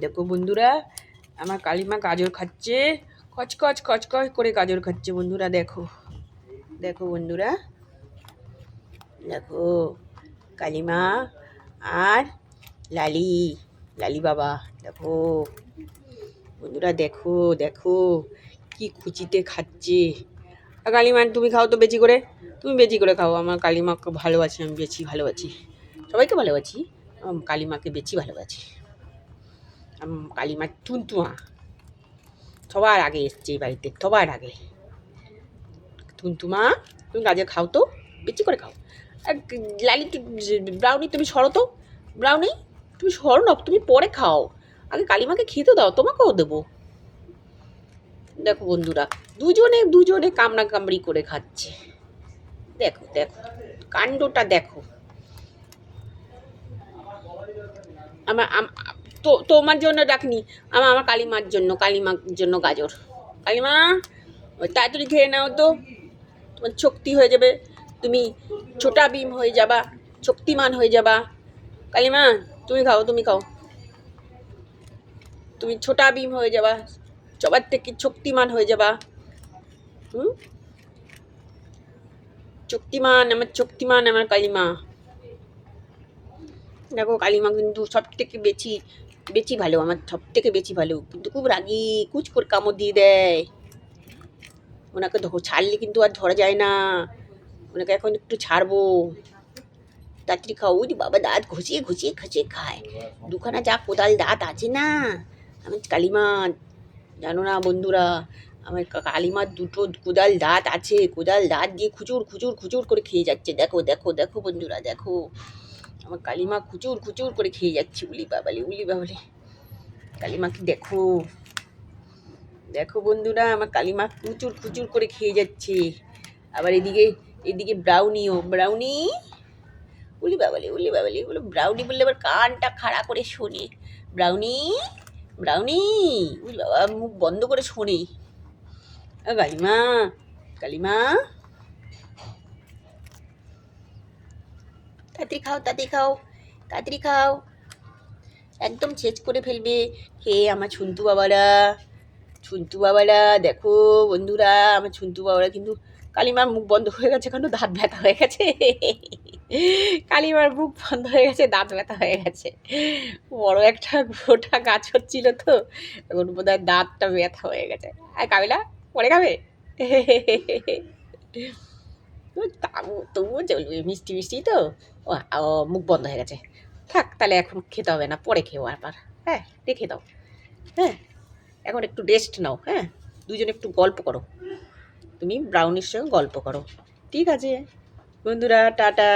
দেখো বন্ধুরা, আমার কালিমা গাজর খাচ্ছে, কচকচ কচকচ করে গাজর খাচ্ছে বন্ধুরা। দেখো দেখো বন্ধুরা, দেখো কালিমা আর লালি, লালি বাবা। দেখো বন্ধুরা, দেখো দেখো কি খুচিতে খাচ্ছে। কালিমা তুমি খাও তো বেশি করে, তুমি বেশি করে খাও। আমার কালিমাকে ভালোবাসি, আমি বেশি ভালোবাসি, সবাইকে ভালোবাসি, কালিমাকে বেশি ভালোবাসি। কালিমার টুনটুমা সবার আগে এসছে এই বাড়িতে, সবার আগে। টুনটুমা তুমি গাজর খাও তো, বেশি করে খাও। আর লালি ব্রাউনি তুমি সরো তো, ব্রাউনি তুমি সরো না, তুমি পরে খাও, আগে কালিমাকে খেতে দাও, তোমাকেও দেবো। দেখো বন্ধুরা, দুজনে দুজনে কামড়া কামড়ি করে খাচ্ছে। দেখো দেখো কাণ্ডটা দেখো। আমার তোমার জন্য রাখনি, আমার কালিমার জন্য, কালিমার জন্য গাজর। কালিমা ওই তাড়াতাড়ি খেয়ে নাও তো, তোমার শক্তি হয়ে যাবে, তুমি ছোটা ভীম হয়ে যাবা, শক্তিমান হয়ে যাবা। কালিমা তুমি খাও, তুমি খাও, তুমি ছোটা ভীম হয়ে যাবা, সবার থেকে শক্তিমান হয়ে যাবা। শক্তিমান, আমার শক্তিমান, আমার কালিমা। দেখো কালিমা কিন্তু সব থেকে বেশি বেশি ভালো, আমার সব থেকে বেশি ভালো, কিন্তু খুব রাগি, কুচ করে কামড় দিয়ে দেয়। ওনাকে ছাড়লে কিন্তু আর ধরা যায় না, ওনাকে এখন একটু ছাড়বো। তাড়াতাড়ি খাও। ওই বাবা দাঁত ঘষিয়ে ঘষিয়ে ঘষিয়ে খায়, দুখানা যা কোদাল দাঁত আছে না আমার কালিমা, জানো না বন্ধুরা, আমার কালিমার দুটো কোদাল দাঁত আছে, কোদাল দাঁত দিয়ে খুচুর খুচুর খুচুর করে খেয়ে যাচ্ছে। দেখো দেখো দেখো বন্ধুরা, দেখো আমার কালিমা খুচুর খুচুর করে খেয়ে যাচ্ছে। উলি বাবালি, উলি বাবালি, কালিমাকে দেখো দেখো বন্ধুরা, আমার কালিমা খুচুর খুচুর করে খেয়ে যাচ্ছে। আবার এদিকে এদিকে ব্রাউনিও, ব্রাউনি, উলি বাবালি, উলি বাবালি, বলে ব্রাউনি বললে আবার কানটা খাড়া করে শোনে। ব্রাউনি, ব্রাউনি, উলি বাবা মুখ বন্ধ করে শোনে। কালিমা, কালিমা তাড়াতাড়ি খাও, তাড়াতাড়ি খাও, তাড়াতাড়ি খাও, একদম শেষ করে ফেলবে খেয়ে আমার ছুন্তু বাবারা। ছুন্তু বাবারা দেখো বন্ধুরা, আমার ছুন্তু বাবারা কিন্তু, কালিমার মুখ বন্ধ হয়ে গেছে, কেন দাঁত ব্যথা হয়ে গেছে। কালিমার মুখ বন্ধ হয়ে গেছে, দাঁত ব্যথা হয়ে গেছে। বড় একটা গোটা গাছ হচ্ছিল তো, এখন বোধহয় দাঁতটা ব্যথা হয়ে গেছে। আর কাবিলা পরে খাবে। তবুও চলবে, মিষ্টি মিষ্টি তো। ও মুখ বন্ধ হয়ে গেছে, থাক তাহলে এখন খেতে হবে না, পরে খেও আবার। হ্যাঁ রেখে দাও, হ্যাঁ এখন একটু রেস্ট নাও। হ্যাঁ দুজনে একটু গল্প করো, তুমি ব্রাউনির সঙ্গে গল্প করো। ঠিক আছে বন্ধুরা, টাটা।